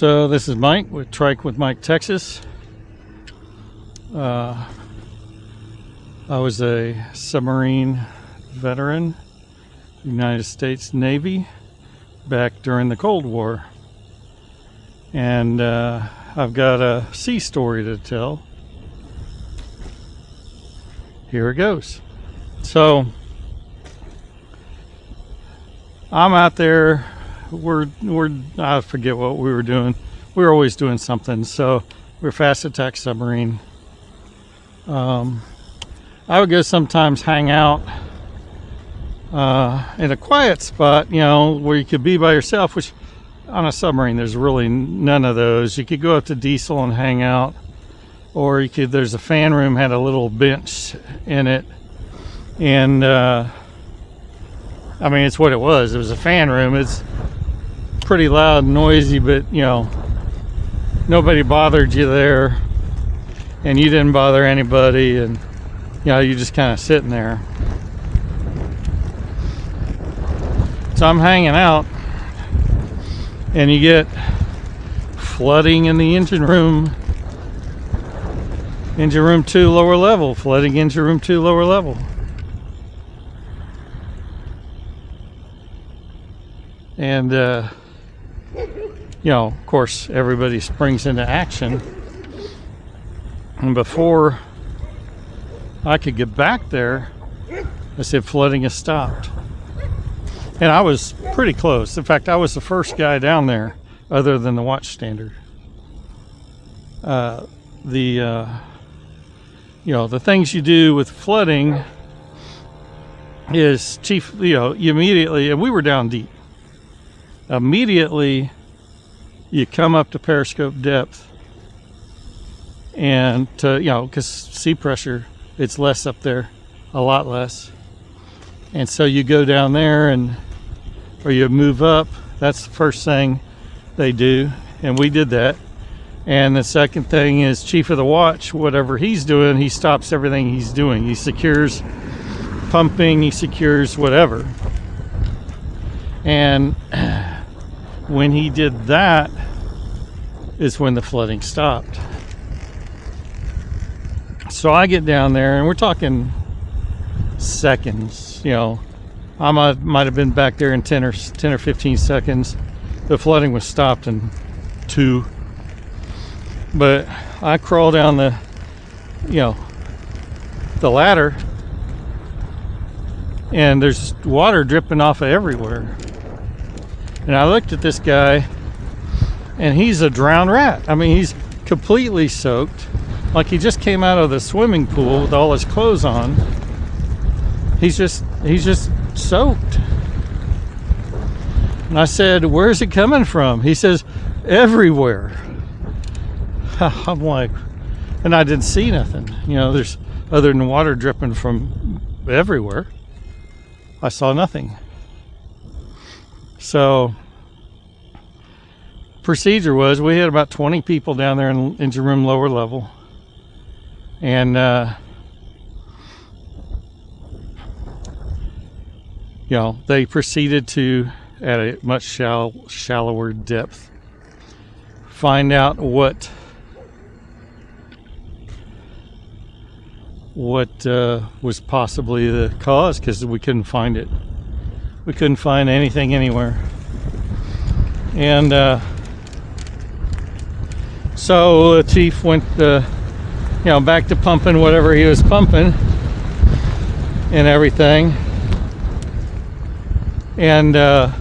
So this is Mike with Trike with Mike, Texas. I was a submarine veteran, United States Navy, back during the Cold War. And I've got a sea story to tell. Here it goes. So I'm out there. I forget what we were doing. We were always doing something. So we're fast attack submarine. I would go sometimes hang out in a quiet spot, where you could be by yourself, which on a submarine there's really none of those. You could go up to diesel and hang out, or there's a fan room, had a little bench in it, and it's what it was. It was a fan room. It's pretty loud and noisy, but nobody bothered you there, and you didn't bother anybody, and you're just kind of sitting there. So I'm hanging out, and you get flooding in the engine room 2 lower level, flooding engine room 2 lower level. And of course everybody springs into action, and before I could get back there, I said flooding has stopped. And I was pretty close. In fact, I was the first guy down there other than the watch standard. The things you do with flooding is you immediately, and we were down deep, immediately you come up to periscope depth, and because sea pressure, it's less up there, a lot less, and so you go down there or you move up. That's the first thing they do, and we did that. And the second thing is chief of the watch, whatever he's doing, he stops everything he's doing. He secures pumping, he secures whatever. And when he did that is when the flooding stopped. So I get down there, and we're talking seconds. I might have been back there in 10 or 15 seconds. The flooding was stopped in 2. But I crawl down the ladder, and there's water dripping off of everywhere. And I looked at this guy, and he's a drowned rat. He's completely soaked, like he just came out of the swimming pool with all his clothes on. He's just soaked. And I said, "Where's it coming from?" He says, "Everywhere." I'm like, and I didn't see nothing. There's other than water dripping from everywhere. I saw nothing. So procedure was, we had about 20 people down there in engine room lower level, and they proceeded to, at a much shallower depth, find out what was possibly the cause, because we couldn't find it. We couldn't find anything anywhere. And so the chief went back to pumping whatever he was pumping and everything. And there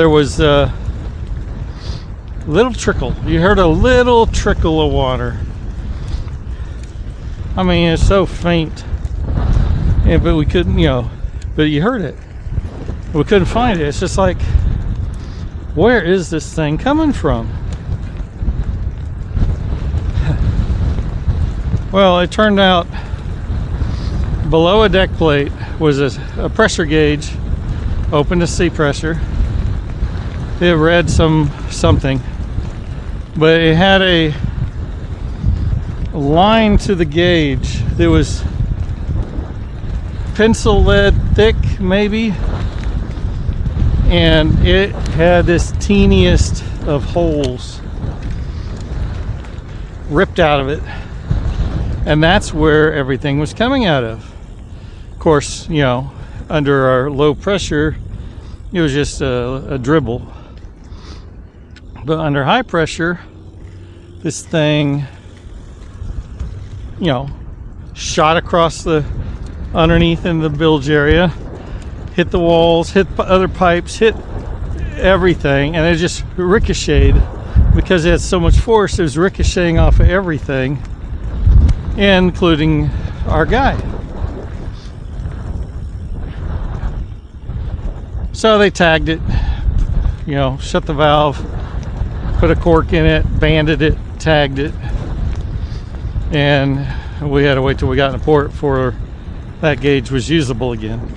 was a little trickle. You heard a little trickle of water. It's so faint, but we couldn't, but you heard it. We couldn't find it. It's just like, where is this thing coming from? Well, it turned out below a deck plate was a pressure gauge, open to sea pressure. It read something, but it had a line to the gauge that was pencil lead thick, maybe, and it had this teeniest of holes ripped out of it, and that's where everything was coming out of. Of course, you know, under our low pressure, it was just a dribble. But under high pressure, this thing, you know, shot across the underneath in the bilge area, hit the walls, hit other pipes, hit everything, and it just ricocheted because it had so much force. It was ricocheting off of everything, including our guy. So they tagged it, you know, shut the valve, put a cork in it, banded it, tagged it, and we had to wait till we got in the port before that gauge was usable again.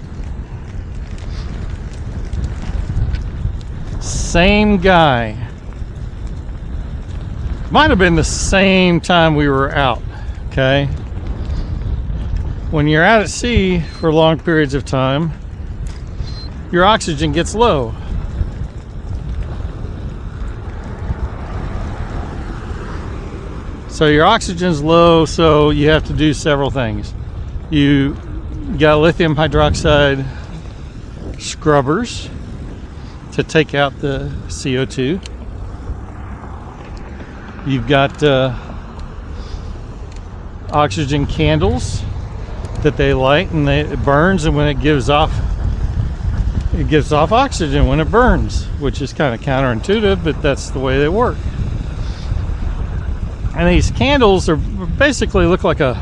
Same guy. Might have been the same time we were out, okay? When you're out at sea for long periods of time, your oxygen gets low. So your oxygen's low, so you have to do several things. You got lithium hydroxide scrubbers to take out the CO2. You've got oxygen candles that they light, and it burns, and when it gives off oxygen when it burns, which is kind of counterintuitive, but that's the way they work. And these candles are basically look like a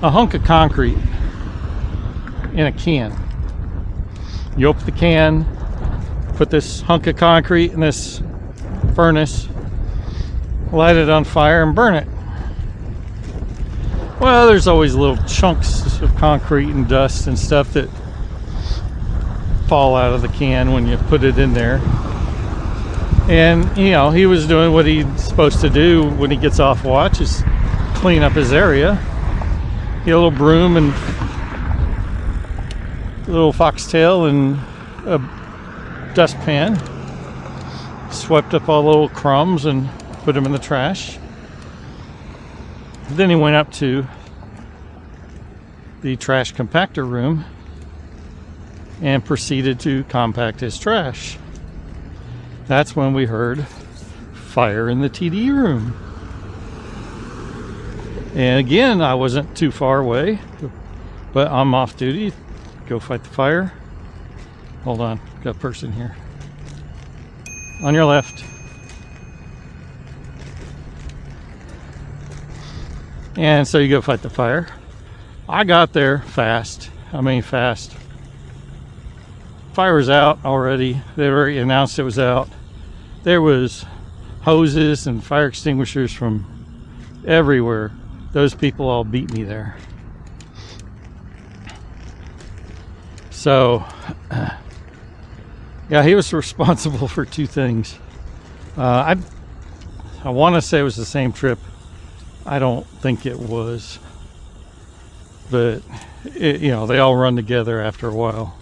hunk of concrete in a can. You open the can, put this hunk of concrete in this furnace, light it on fire, and burn it. Well, there's always little chunks of concrete and dust and stuff that fall out of the can when you put it in there. And, you know, he was doing what he's supposed to do when he gets off watch, is clean up his area. He had a little broom and a little foxtail and a dustpan. Swept up all the little crumbs and put them in the trash. Then he went up to the trash compactor room and proceeded to compact his trash. That's when we heard fire in the TD room. And again, I wasn't too far away, but I'm off duty. Go fight the fire. Hold on, got a person here. On your left. And so you go fight the fire. I got there fast. I mean fast. Fire was out already. They already announced it was out. There was hoses and fire extinguishers from everywhere. Those people all beat me there. So, yeah, he was responsible for two things. I want to say it was the same trip. I don't think it was. But, you know, they all run together after a while.